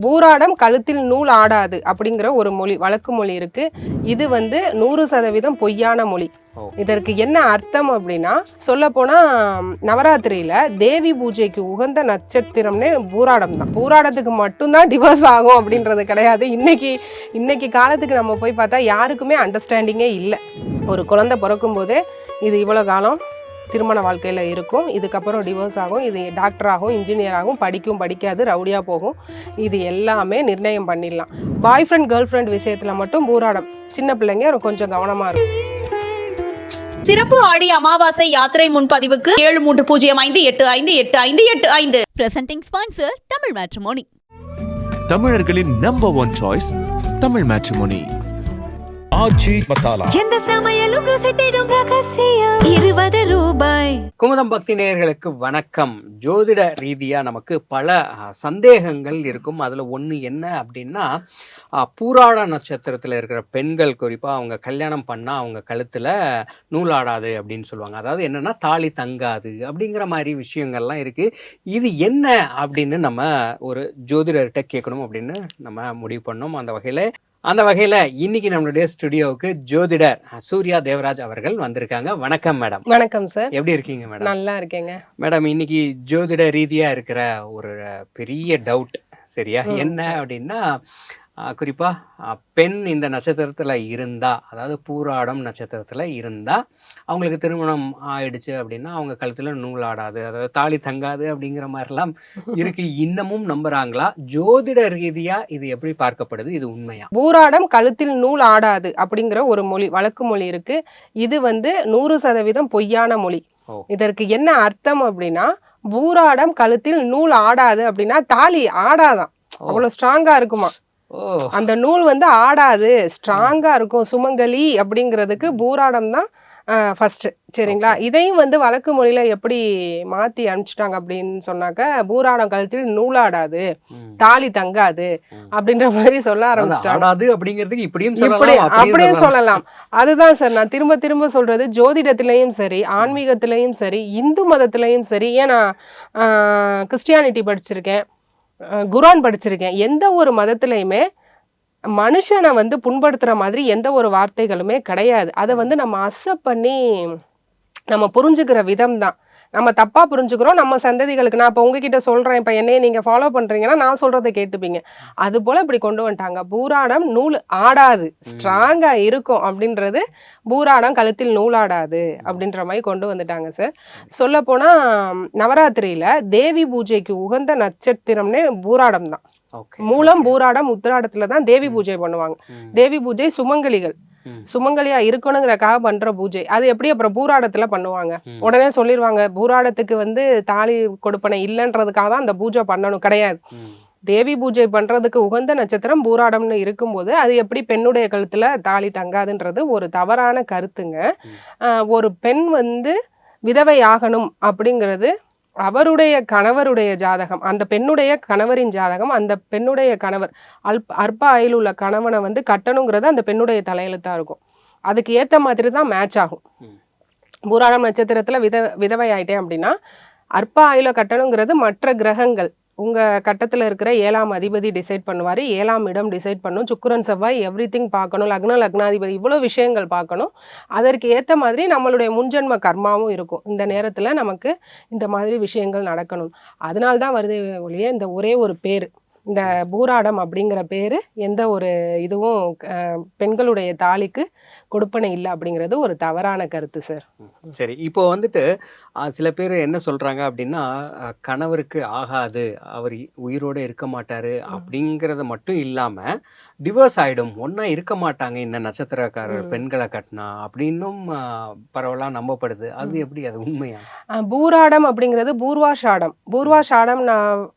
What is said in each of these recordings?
பூராடம் கழுத்தில் நூல் ஆடாது அப்படிங்கிற ஒரு மொழி, வழக்கு மொழி இருக்கு. இது 100% பொய்யான மொழி. இதற்கு என்ன அர்த்தம் அப்படின்னா, சொல்ல போனா நவராத்திரியில தேவி பூஜைக்கு உகந்த நட்சத்திரம்னே பூராடம் தான். பூராடத்துக்கு மட்டும்தான் டிவோர்ஸ் ஆகும் அப்படின்றது கிடையாது. இன்னைக்கு காலத்துக்கு நம்ம போய் பார்த்தா யாருக்குமே அண்டர்ஸ்டாண்டிங்கே இல்லை. ஒரு குழந்தை பிறக்கும் போதே இது இவ்வளோ காலம் திருமண வாழ்க்கையில் இருக்கும், இதுக்கப்புறம் டிவோர்ஸ் ஆகும், இது டாக்டர் ஆகும், இன்ஜினியர் ஆகும், படிக்காது, ரவுடியாக போகும், இது எல்லாமே நிர்ணயம் பண்ணிடலாம். பாய் ஃப்ரெண்ட் கேர்ள் ஃப்ரெண்ட் விஷயத்தில் மட்டும் பூராடம். சின்ன பிள்ளைங்க கொஞ்சம் கவனமாக இருக்கும். சிறப்பு ஆடி அமாவாசை யாத்திரை முன்பதிவுக்கு 7305858585. Presenting sponsor Tamil Matrimony. தமிழர்களின் நம்பர் 1 சாய்ஸ் தமிழ் மேட்ரிமோனி. ஆச்சி மசாலா, எந்த சமையலும் ருசி தேடும் ரகசியம் 20 ரூபாய். குமுதம் பக்தி நேயர்களுக்கு வணக்கம். ஜோதிட ரீதியாக நமக்கு பல சந்தேகங்கள் இருக்கும். அதில் ஒன்று என்ன அப்படின்னா, பூராட நட்சத்திரத்தில் இருக்கிற பெண்கள் குறிப்பாக அவங்க கல்யாணம் பண்ணால் அவங்க கழுத்தில் நூலாடாது அப்படின்னு சொல்லுவாங்க. அதாவது என்னென்னா தாலி தங்காது அப்படிங்கிற மாதிரி விஷயங்கள்லாம் இருக்குது. இது என்ன அப்படின்னு நம்ம ஒரு ஜோதிடர்கிட்ட கேட்கணும் அப்படின்னு நம்ம முடிவு பண்ணோம். அந்த வகையில் இன்னைக்கு நம்மளுடைய ஸ்டுடியோவுக்கு ஜோதிடர் சூர்யா தேவராஜ் அவர்கள் வந்திருக்காங்க. வணக்கம் மேடம். வணக்கம் சார். எப்படி இருக்கீங்க மேடம்? நல்லா இருக்கேங்க மேடம். இன்னைக்கு ஜோதிட ரீதியா இருக்கிற ஒரு பெரிய டவுட், சரியா? என்ன அப்படின்னா, குறிப்பா பெண் இந்த நட்சத்திரத்துல இருந்தா, அதாவது பூராடம் நட்சத்திரத்துல இருந்தா அவங்களுக்கு திருமணம் ஆயிடுச்சு அப்படின்னா அவங்க கழுத்துல நூல் ஆடாது, அதாவது தாலி தங்காது அப்படிங்கிற மாதிரிலாம் இருக்கு. இன்னமும் நம்புறாங்களா? ஜோதிட ரீதியா இது எப்படி பார்க்கப்படுது? இது உண்மையா? பூராடம் கழுத்தில் நூல் ஆடாது அப்படிங்கிற ஒரு மொழி, வழக்கு மொழி இருக்கு. இது 100% பொய்யான மொழி. இதற்கு என்ன அர்த்தம் அப்படின்னா, பூராடம் கழுத்தில் நூல் ஆடாது அப்படின்னா தாலி ஆடாதான், அவ்வளவு ஸ்ட்ராங்கா இருக்குமா. அந்த நூல் ஆடாது, ஸ்ட்ராங்கா இருக்கும். சுமங்கலி அப்படிங்கிறதுக்கு பூராடம் தான் ஃபர்ஸ்ட், சரிங்களா? இதையும் வழக்கு மொழியில எப்படி மாத்தி அனுப்பிச்சிட்டாங்க அப்படின்னு சொன்னாக்க, பூராடம் கழுத்தில் நூலாடாது, தாலி தங்காது அப்படின்ற மாதிரி சொல்ல ஆரம்பிச்சிட்டாங்க. அப்படியும் சொல்லலாம். அதுதான் சார் நான் திரும்ப சொல்றது. ஜோதிடத்திலையும் சரி, ஆன்மீகத்திலையும் சரி, இந்து மதத்திலையும் சரி, ஏன் நான் கிறிஸ்டியானிட்டி படிச்சிருக்கேன், குரான் படிச்சிருக்கேன். எந்த ஒரு மதத்திலையுமே மனுஷனை புண்படுத்துற மாதிரி எந்த ஒரு வார்த்தைகளுமே கிடையாது. அதை நம்ம அக்செப்ட் பண்ணி நம்ம புரிஞ்சுக்கிற விதம் தான். நம்ம தப்பா புரிஞ்சுக்கிறோம் நம்ம சந்ததிகளுக்கு. நான் இப்போ உங்ககிட்ட சொல்றேன், இப்போ என்னைய நீங்க ஃபாலோ பண்றீங்கன்னா நான் சொல்றதை கேட்டுப்பீங்க. அது போல இப்படி கொண்டு வந்துட்டாங்க. பூராடம் நூல் ஆடாது, ஸ்ட்ராங்கா இருக்கும் அப்படின்றது பூராடம் கழுத்தில் நூலாடாது அப்படின்ற மாதிரி கொண்டு வந்துட்டாங்க சார். சொல்ல போனா நவராத்திரியில தேவி பூஜைக்கு உகந்த நட்சத்திரம்னே பூராடம் தான். மூலம் பூராடம் உத்திராடத்துல தான் தேவி பூஜை பண்ணுவாங்க. தேவி பூஜை சுமங்கலியா இருக்கணுங்கிறக்காக பண்ற பூஜை. அது எப்படி அப்புறம் பூராடத்துல பண்ணுவாங்க? உடனே சொல்லிடுவாங்க பூராடத்துக்கு தாலி கொடுப்பனை இல்லைன்றதுக்காக தான் அந்த பூஜை பண்ணணும், கிடையாது. தேவி பூஜை பண்றதுக்கு உகந்த நட்சத்திரம் பூராடம்னு இருக்கும்போது அது எப்படி பெண்ணுடைய கழுத்துல தாலி தங்காதுன்றது ஒரு தவறான கருத்துங்க. ஒரு பெண் விதவை ஆகணும் அப்படிங்கிறது அவருடைய கணவருடைய ஜாதகம், அந்த பெண்ணுடைய கணவரின் ஜாதகம். அந்த பெண்ணுடைய கணவர் அற்ப ஆயுள் உள்ள கணவனை கட்டணுங்கிறது அந்த பெண்ணுடைய தலையெழுத்தா இருக்கும். அதுக்கு ஏத்த மாதிரி தான் மேட்ச் ஆகும். பூராடம் நட்சத்திரத்துல விதவை ஆயிட்டேன் அப்படின்னா அற்ப ஆயுள கட்டணுங்கிறது மற்ற கிரகங்கள் உங்க கட்டத்துல இருக்கிற 7ஆம் அதிபதி டிசைட் பண்ணுவாரு, 7ஆம் இடம் டிசைட் பண்ணும், சுக்கிரன் செவ்வாய் எவ்ரிதிங் பார்க்கணும், லக்னாதிபதி இவ்வளவு விஷயங்கள் பார்க்கணும். அதற்கு ஏத்த மாதிரி நம்மளுடைய முன்ஜென்ம கர்மாவும் இருக்கும். இந்த நேரத்துல நமக்கு இந்த மாதிரி விஷயங்கள் நடக்கணும். அதனால்தான் வருது ஒழிய இந்த ஒரே ஒரு பேரு, இந்த பூராடம் அப்படிங்கிற பேரு எந்த ஒரு இதுவும் பெண்களுடைய தாலிக்கு கொடுப்பனை இல்லை அப்படிங்கிறது ஒரு தவறான கருத்து சார். சரி, இப்போ சில பேர் என்ன சொல்றாங்க அப்படின்னா, கணவருக்கு ஆகாது, அவர் உயிரோட இருக்க மாட்டாரு அப்படிங்கறத மட்டும் இல்லாம டிவோர்ஸ் ஆயிடும், ஒன்னா இருக்க மாட்டாங்க இந்த நட்சத்திரக்காரர் பெண்களை கட்டினா அப்படின்னும் பரவலா நம்பப்படுது. அது எப்படி? அது உண்மையா? பூராடம் அப்படிங்கிறது பூர்வாஷாடம் நான்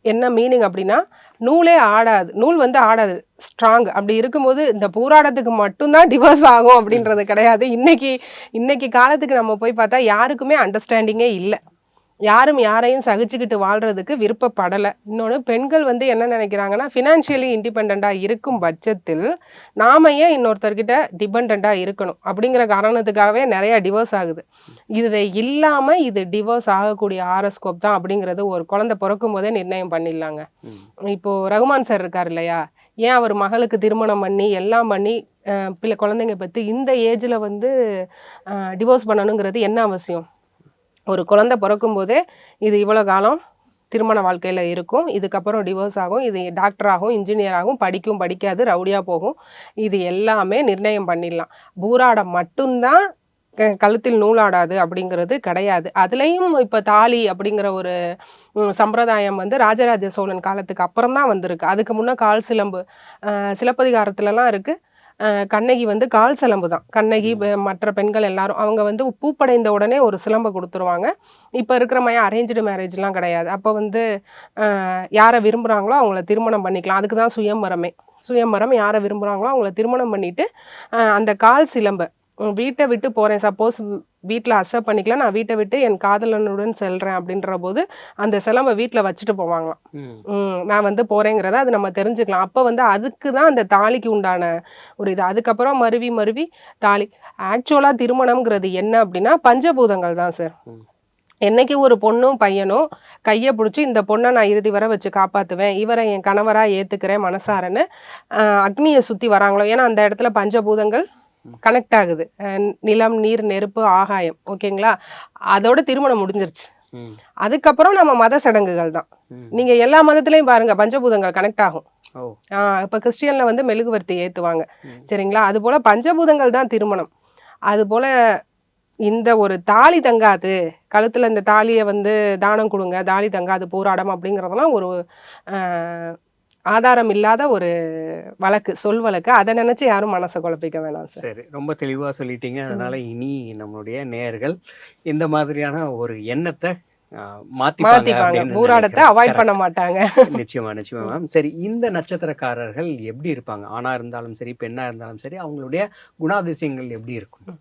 என்ன மீனிங் அப்படின்னா, நூலே ஆடாது, நூல் ஆடாது, ஸ்ட்ராங். அப்படி இருக்கும்போது இந்த பூராடத்துக்கு மட்டும்தான் டிவோர்ஸ் ஆகும் அப்படின்றது கிடையாது. இன்னைக்கு காலத்துக்கு நம்ம போய் பார்த்தா யாருக்குமே அண்டர்ஸ்டாண்டிங்கே இல்லை. யாரும் யாரையும் சகிச்சுக்கிட்டு வாழ்றதுக்கு விருப்பப்படலை. இன்னொன்று, பெண்கள் வந்து என்ன நினைக்கிறாங்கன்னா, ஃபினான்ஷியலி இண்டிபெண்ட்டாக இருக்கும் பட்சத்தில் நாம ஏன் இன்னொருத்தர்கிட்ட டிபெண்ட்டாக இருக்கணும் அப்படிங்கிற காரணத்துக்காகவே நிறையா டிவோர்ஸ் ஆகுது. இது இல்லாமல் இது டிவோர்ஸ் ஆகக்கூடிய ஆரோஸ்கோப் தான் அப்படிங்கிறது ஒரு குழந்தை பிறக்கும் போதே நிர்ணயம் பண்ணிடலாங்க. இப்போது ரகுமான் சார் இருக்கார் இல்லையா, ஏன் அவர் மகளுக்கு திருமணம் பண்ணி எல்லாம் பண்ணி குழந்தைங்க பற்றி இந்த ஏஜில் வந்து டிவோர்ஸ் பண்ணணுங்கிறது என்ன அவசியம்? ஒரு குழந்தை பிறக்கும் போதே இது இவ்வளோ காலம் திருமண வாழ்க்கையில் இருக்கும், இதுக்கப்புறம் டிவோர்ஸ் ஆகும், இது டாக்டர் ஆகும், இன்ஜினியர் ஆகும், படிக்கும் படிக்காது ரவுடியாக போகும், இது எல்லாமே நிர்ணயம் பண்ணிடலாம். பூராடம் மட்டும்தான் கழுத்தில் நூலாடாது அப்படிங்கிறது கிடையாது. அதுலேயும் இப்போ தாலி அப்படிங்கிற ஒரு சம்பிரதாயம் வந்து ராஜராஜ சோழன் காலத்துக்கு அப்புறம் தான் வந்திருக்கு. அதுக்கு முன்னே கால் சிலம்பு சிலப்பதிகாரத்துலலாம் இருக்குது. கண்ணகி வந்து கால் சிலம்பு தான். கண்ணகி மற்ற பெண்கள் எல்லாரும் அவங்க வந்து பூப்படைந்த உடனே ஒரு சிலம்பை கொடுத்துருவாங்க. இப்போ இருக்கிற மாதிரி அரேஞ்சு மேரேஜ்லாம் கிடையாது. அப்போ வந்து யாரை விரும்புகிறாங்களோ அவங்கள திருமணம் பண்ணிக்கலாம். அதுக்கு தான் சுயம்பரம் யாரை விரும்புகிறாங்களோ அவங்கள திருமணம் பண்ணிவிட்டு அந்த கால் சிலம்பை வீட்டை விட்டு போகிறேன், சப்போஸ் வீட்டில் அக்செப்ட் பண்ணிக்கல, நான் வீட்டை விட்டு என் காதலனுடன் செல்கிறேன் அப்படின்ற போது அந்த சிலம்பை வீட்டில் வச்சுட்டு போவாங்களாம். நான் வந்து போகிறேங்கிறத அது நம்ம தெரிஞ்சுக்கலாம். அப்போ வந்து அதுக்கு தான் அந்த தாலிக்கு உண்டான ஒரு இது. அதுக்கப்புறம் மருவி தாலி. ஆக்சுவலாக திருமணம்ங்கிறது என்ன அப்படின்னா பஞ்சபூதங்கள் தான் சார். என்னைக்கு ஒரு பொண்ணும் பையனும் கையை பிடிச்சி இந்த பொண்ணை நான் இறுதி வரை வச்சு காப்பாற்றுவேன், இவரை என் கணவராக ஏற்றுக்கிறேன் மனசாரன்னு அக்னியை சுற்றி வராங்களோ, ஏன்னா அந்த இடத்துல பஞ்சபூதங்கள் கனெக்ட் ஆகுது. நிலம், நீர், நெருப்பு, ஆகாயம். ஓகேங்களா, அதோட திருமணம் முடிஞ்சிருச்சு. அதுக்கப்புறம் நம்ம மத சடங்குகள் தான். நீங்க எல்லா மதத்திலையும் பாருங்க பஞ்சபூதங்கள் கனெக்ட் ஆகும். இப்ப கிறிஸ்டியன்ல வந்து மெழுகுவர்த்தி ஏத்துவாங்க, சரிங்களா? அது போல பஞ்சபூதங்கள் தான் திருமணம். அது போல இந்த ஒரு தாலி தங்காது, கழுத்துல இந்த தாலியை வந்து தானம் கொடுங்க, தாலி தங்காது பூராடம் அப்படிங்கிறதெல்லாம் ஒரு ஆதாரம் இல்லாத ஒரு வழக்கு, சொல் வழக்கு. அதை நினைச்சு யாரும் மனசை குழப்பிக்க வேணாம் சார். சரி, ரொம்ப தெளிவாக சொல்லிட்டீங்க. அதனால இனி நம்மளுடைய நேயர்கள் இந்த மாதிரியான ஒரு எண்ணத்தை மாத்திப்பாங்க, பூராடத்தை அவாய்ட் பண்ண மாட்டாங்க. நிச்சயமா மேம். சரி, இந்த நட்சத்திரக்காரர்கள் எப்படி இருப்பாங்க? ஆணா இருந்தாலும் சரி, பெண்ணா இருந்தாலும் சரி, அவங்களுடைய குணாதிசயங்கள் எப்படி இருக்கும்?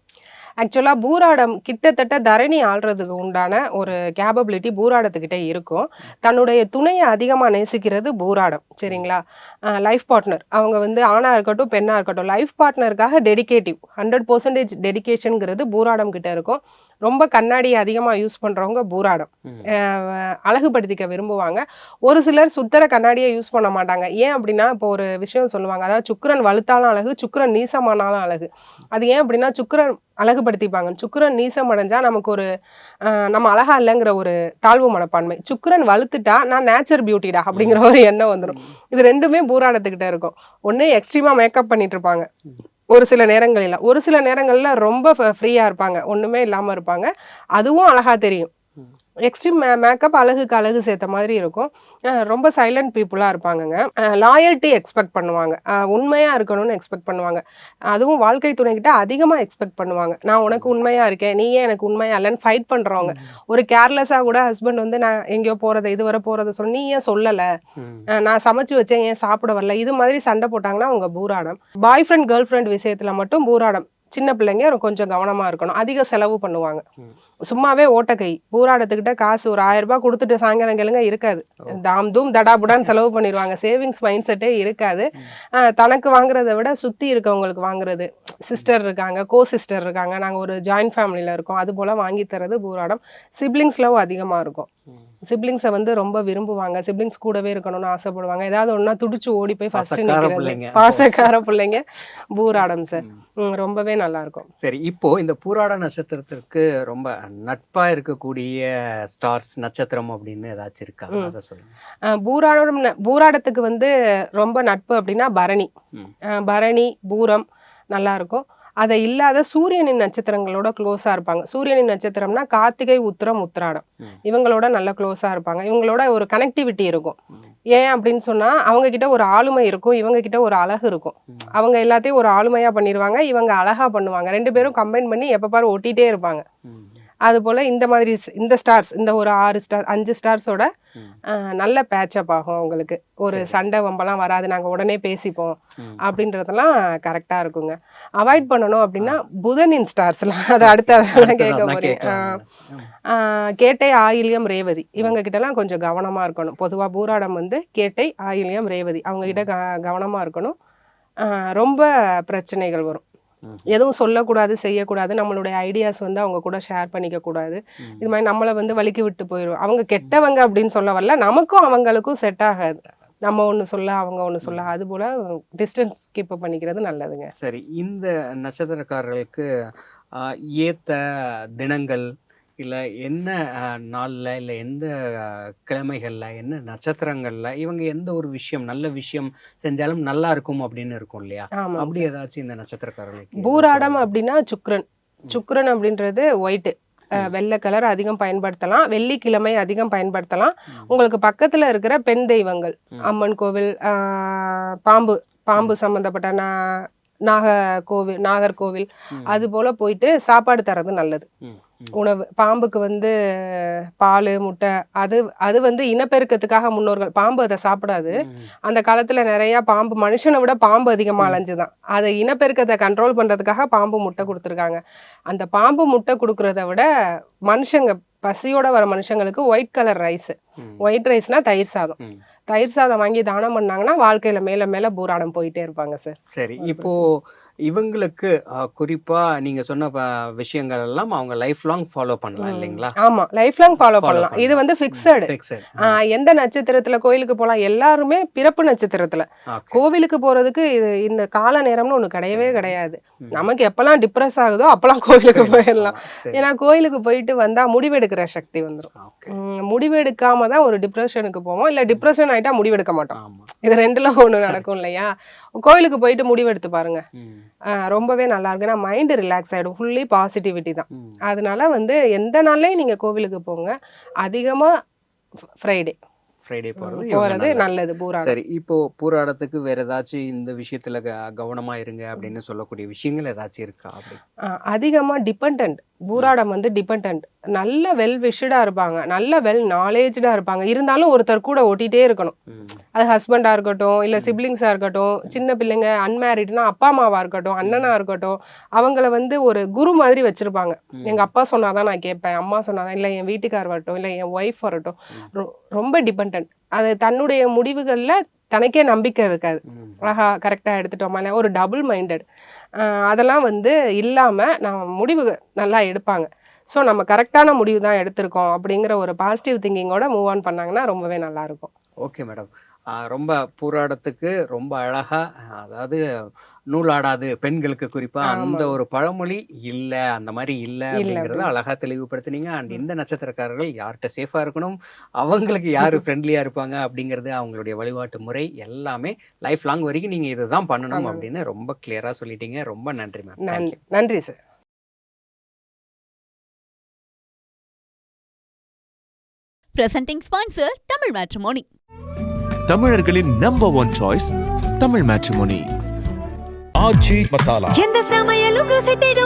ஆக்சுவலாக பூராடம் கிட்டத்தட்ட தரணி ஆள்றதுக்கு உண்டான ஒரு கேப்பபிலிட்டி பூராடத்துக்கிட்டே இருக்கும். தன்னுடைய துணையை அதிகமாக நேசிக்கிறது பூராடம், சரிங்களா? லைஃப் பார்ட்னர் அவங்க வந்து ஆணாக இருக்கட்டும் பெண்ணாக இருக்கட்டும், லைஃப் பார்ட்னருக்காக டெடிகேட்டிவ் 100% டெடிகேஷனுங்கிறது பூராடம் கிட்ட இருக்கும். ரொம்ப கண்ணாடியை அதிகமாக யூஸ் பண்ணுறவங்க பூராடம். அழகுபடுத்திக்க விரும்புவாங்க. ஒரு சிலர் சுத்தர கண்ணாடியை யூஸ் பண்ண மாட்டாங்க. ஏன் அப்படின்னா, இப்போ ஒரு விஷயம் சொல்லுவாங்க, அதாவது சுக்கிரன் வலுத்தாலும் அழகு, சுக்கிரன் நீசமானாலும் அழகு. அது ஏன் அப்படின்னா, சுக்கிரன் அழகுபடுத்திப்பாங்க. சுக்கிரன் நீசம் அடைஞ்சா நமக்கு ஒரு நம்ம அழகா இல்லைங்கிற ஒரு தாழ்வு மனப்பான்மை. சுக்கிரன் வலுத்துட்டா நான் நேச்சர் பியூட்டிடா அப்படிங்கிற ஒரு எண்ணம் வந்துடும். இது ரெண்டுமே பூராடத்துக்கிட்ட இருக்கும். ஒன்று எக்ஸ்ட்ரீமாக மேக்கப் பண்ணிட்டு இருப்பாங்க ஒரு சில நேரங்களில், ஒரு சில நேரங்களில் ரொம்ப ஃப்ரீயாக இருப்பாங்க, ஒன்றுமே இல்லாமல் இருப்பாங்க. அதுவும் அழகாக தெரியும். எக்ஸ்ட்ரீம் மேக்கப் அழகுக்கு அழகு சேர்த்த மாதிரி இருக்கும். ரொம்ப சைலண்ட் பீப்புளாக இருப்பாங்கங்க. லாயல்ட்டி எக்ஸ்பெக்ட் பண்ணுவாங்க, உண்மையாக இருக்கணும்னு எக்ஸ்பெக்ட் பண்ணுவாங்க. அதுவும் வாழ்க்கை துணைக்கிட்ட அதிகமாக எக்ஸ்பெக்ட் பண்ணுவாங்க. நான் உனக்கு உண்மையாக இருக்கேன், நீ ஏன் எனக்கு உண்மையாக இல்லைன்னு ஃபைட் பண்ணுறவங்க. ஒரு கேர்லெஸ்ஸாக கூட ஹஸ்பண்ட் வந்து நான் எங்கேயோ போகிறத இதுவரை போகிறத சொல்ல, நீ ஏன் சொல்லலை, நான் சமைச்சு வச்சேன் ஏன் சாப்பிட வரல, இது மாதிரி சண்டை போட்டாங்கன்னா அவங்க பூராடம். பாய் ஃப்ரெண்ட் கேர்ள் ஃப்ரெண்ட் விஷயத்தில் மட்டும் பூராடம். சின்ன பிள்ளைங்க கொஞ்சம் கவனமாக இருக்கணும். அதிக செலவு பண்ணுவாங்க. சும்மாவே ஓட்டக்கை. பூராடத்துக்கிட்ட காசு ஒரு 1000 ரூபாய் கொடுத்துட்டு சாயங்காலம் கேளுங்க இருக்காது. தாம் தூம் தடாபுடான்னு செலவு பண்ணிடுவாங்க. சேவிங்ஸ் மைண்ட் செட்டே இருக்காது. தனக்கு வாங்குறத விட சுற்றி இருக்கவங்களுக்கு வாங்குறது. சிஸ்டர் இருக்காங்க, சிஸ்டர் இருக்காங்க, நாங்கள் ஒரு ஜாயிண்ட் ஃபேமிலியில் இருக்கோம், அது போல் வாங்கி தரது பூராடம். சிப்ளிங்ஸ் லவ் அதிகமாக இருக்கும். சிப்ளிங்ஸை வந்து ரொம்ப விரும்புவாங்க. சிப்ளிங்ஸ் கூடவே இருக்கணும்னு ஆசைப்படுவாங்க. ஏதாவது ஒன்றா துடிச்சு ஓடி போய் ஃபர்ஸ்ட் நிற்கிறது பாசக்கார பிள்ளைங்க பூராடம் சார். ரொம்பவே நல்லா இருக்கும். சரி, இப்போ இந்த பூராட நட்சத்திரத்திற்கு ரொம்ப நட்பா இருக்கக்கூடிய ஸ்டார்ஸ் நட்சத்திரம் அப்படின்னு ஏதாச்சும் இருக்கா? அதை சொல்லுங்க. பூராடத்துக்கு வந்து ரொம்ப நட்பு அப்படின்னா பரணி, பூரம் நல்லா இருக்கும். அதை இல்லாத சூரியனின் நட்சத்திரங்களோட க்ளோஸா இருப்பாங்க. சூரியனின் நட்சத்திரம்னா கார்த்திகை, உத்திரம், உத்திராடம், இவங்களோட நல்ல க்ளோஸா இருப்பாங்க. இவங்களோட ஒரு கனெக்டிவிட்டி இருக்கும். ஏன் அப்படின்னு சொன்னா, அவங்க கிட்ட ஒரு ஆளுமை இருக்கும், இவங்க கிட்ட ஒரு அழகு இருக்கும். அவங்க எல்லாத்தையும் ஒரு ஆளுமையா பண்ணிடுவாங்க, இவங்க அழகா பண்ணுவாங்க. 2 பேரும் கம்பைன் பண்ணி எப்ப பாரு ஒட்டிட்டே இருப்பாங்க. அதுபோல் இந்த மாதிரி இந்த ஸ்டார்ஸ் இந்த ஒரு 6 ஸ்டார் 5 ஸ்டார்ஸோட நல்ல பேட்சப் ஆகும் அவங்களுக்கு. ஒரு சண்டை வம்பெல்லாம் வராது, நாங்கள் உடனே பேசிப்போம் அப்படின்றதெல்லாம் கரெக்டாக இருக்குங்க. அவாய்ட் பண்ணணும் அப்படின்னா புதனின் ஸ்டார்ஸ்லாம் அதை அடுத்த கேட்க போறேன். கேட்டை, ஆயில்யம், ரேவதி இவங்க கிட்டலாம் கொஞ்சம் கவனமாக இருக்கணும். பொதுவாக பூராடம் வந்து கேட்டை, ஆயில்யம், ரேவதி அவங்க கிட்ட கவனமாக இருக்கணும். ரொம்ப பிரச்சனைகள் வரும். எதுவும் சொல்லக்கூடாது, செய்யக்கூடாது, நம்மளுடைய ஐடியாஸ் வந்து அவங்க கூட ஷேர் பண்ணிக்க கூடாது. இது மாதிரி நம்மளை வந்து வலிக்கு விட்டு போயிடும். அவங்க கெட்டவங்க அப்படின்னு சொல்ல வரல, நமக்கும் அவங்களுக்கும் செட் ஆகாது. நம்ம ஒன்று சொல்ல அவங்க ஒன்று சொல்ல, அது போல டிஸ்டன்ஸ் கீப் பண்ணிக்கிறது நல்லதுங்க. சரி, இந்த நட்சத்திரக்காரர்களுக்கு ஏத்த தினங்கள் இல்லை என்ன நாளில் இல்லை எந்த கிழமைகளில் என்ன நட்சத்திரங்களில் இவங்க எந்த ஒரு விஷயம் நல்ல விஷயம் செஞ்சாலும் நல்லா இருக்கும் அப்படின்னு இருக்கும் இல்லையா? ஆமா, அப்படி ஏதாச்சும் இந்த நட்சத்திரக்காரர்களுக்கு பூராடம் அப்படின்னா சுக்ரன் அப்படின்றது ஒயிட்டு, வெள்ளை கலர் அதிகம் பயன்படுத்தலாம். வெள்ளிக்கிழமை அதிகம் பயன்படுத்தலாம். உங்களுக்கு பக்கத்துல இருக்கிற பெண் தெய்வங்கள், அம்மன் கோவில், பாம்பு சம்பந்தப்பட்ட நாகர்கோவில் அது போல போயிட்டு சாப்பாடு தரது நல்லது. உணவு பாம்புக்கு வந்து பால், முட்டை, அது வந்து இனப்பெருக்கத்துக்காக முன்னோர்கள். பாம்பு அதை சாப்பிடாது. அந்த காலத்துல நிறைய பாம்பு, மனுஷனை விட பாம்பு அதிகமா அலைஞ்சுதான். அதை இனப்பெருக்கத்தை கண்ட்ரோல் பண்றதுக்காக பாம்பு முட்டை கொடுத்துருக்காங்க. அந்த பாம்பு முட்டை கொடுக்கறத விட மனுஷங்க பசியோட வர மனுஷங்களுக்கு ஒயிட் கலர் ரைஸ், ஒயிட் ரைஸ்னா தயிர் சாதம் வாங்கி தானம் பண்ணாங்கன்னா வாழ்க்கையில மேல மேல பூராடம் போயிட்டே இருப்பாங்க சார். சரி, இப்போ இவங்களுக்கு குறிப்பா நீங்க சொன்ன விஷயங்கள் எல்லாம் அவங்க லைஃப் லாங் ஃபாலோ பண்ணலாம் இல்லைங்களா? ஆமா, லைஃப் லாங் ஃபாலோ பண்ணலாம். இது வந்து ஃபிக்ஸடு. எந்த நட்சத்திரத்துல கோயிலுக்கு போலாம்? எல்லாருமே பிறப்பு நட்சத்திரத்துல. கோவிலுக்கு போறதுக்கு இந்த கால நேரம்னு ஒண்ணு கிடையவே கிடையாது. நமக்கு எப்பெல்லாம் டிப்ரெஸ் ஆகுதோ அப்பெல்லாம் கோவிலுக்கு போயிடலாம். ஏன்னா கோயிலுக்கு போயிட்டு வந்தா முடிவெடுக்கிற சக்தி வந்துடும். முடிவெடுக்காம தான் ஒரு டிப்ரெஷனுக்கு போவோம், இல்ல டிப்ரெஷன் ஆயிட்டா முடிவெடுக்க மாட்டோம். இது ரெண்டுல ஒண்ணு நடக்கும் இல்லையா? கோயிலுக்கு போயிட்டு முடிவெடுத்து பாருங்க, ரொம்பவே நல்லா இருக்கு. ஏன்னா மைண்ட் ரிலாக்ஸ் ஆயிடும், ஃபுல்லி பாசிட்டிவிட்டி தான். அதனால வந்து எந்த நாள்லயும் நீங்க கோவிலுக்கு போங்க. அதிகமா ஃப்ரைடே போறது நல்லது. பூராடம். சரி, இப்போ பூராடத்துக்கு வேற ஏதாச்சும் இந்த விஷயத்துல கவனமா இருங்க அப்படின்னு சொல்லக்கூடிய விஷயங்கள் ஏதாச்சும் இருக்கா? அப்படி அதிகமா டிபெண்டன்ட், பூராடம் வந்து டிபெண்டன்ட். நல்ல வெல் விஷடா இருப்பாங்க, நல்ல வெல் நாலேஜ்டா இருப்பாங்க. இருந்தாலும் ஒருத்தர் கூட ஓட்டிகிட்டே இருக்கணும். அது ஹஸ்பண்டா இருக்கட்டும், இல்ல சிப்ளிங்ஸா இருக்கட்டும், சின்ன பிள்ளைங்க அன்மேரிட்னா அப்பா அம்மாவா இருக்கட்டும், அண்ணனா இருக்கட்டும், அவங்கள வந்து ஒரு குரு மாதிரி வச்சிருப்பாங்க. எங்க அப்பா சொன்னாதான் நான் கேட்பேன், அம்மா சொன்னாதான், இல்ல என் வீட்டுக்கார் வரட்டும், இல்ல என் ஒய்ஃப் வரட்டும். ரொம்ப டிபெண்டன்ட். அது தன்னுடைய முடிவுகள்ல தனக்கே நம்பிக்கை இருக்காது. அழகா கரெக்டா எடுத்துட்டோமா, ஒரு டபுள் மைண்டட். அதெல்லாம் வந்து இல்லாம நம்ம முடிவு நல்லா எடுப்பாங்க. ஸோ நம்ம கரெக்டான முடிவு தான் எடுத்திருக்கோம் அப்படிங்கிற ஒரு பாசிட்டிவ் திங்கிங்கோட மூவ் ஆன் பண்ணாங்கன்னா ரொம்பவே நல்லா இருக்கும். ஓகே மேடம், ரொம்ப பூராடத்துக்கு ரொம்ப அழகா, அதாவது நூலாடாது பெண்களுக்கு குறிப்பா அந்த ஒரு பழமொழி இல்ல, அந்த மாதிரி இல்ல அப்படிங்கறத அழகா தெளிவுபடுத்தினீங்க. அண்ட் இந்த நட்சத்திரக்காரர்கள் யார்கிட்ட சேஃபா இருக்கணும், அவங்களுக்கு யாரு ஃப்ரெண்ட்லியா இருப்பாங்க அப்படிங்கிறது, அவங்களுடைய வழிபாட்டு முறை எல்லாமே லைஃப் லாங் வரைக்கும் நீங்க இதுதான் பண்ணணும் அப்படின்னு ரொம்ப கிளியரா சொல்லிட்டீங்க. ரொம்ப நன்றி மேம். நன்றி sir. Presenting sponsor Tamil Matrimony. தமிழர்களின் நம்பர் 1 சாய்ஸ் தமிழ் மேட்ரிமோனி. ஆச்சி மசாலா. எந்த சமையலும் ருசி தேடும்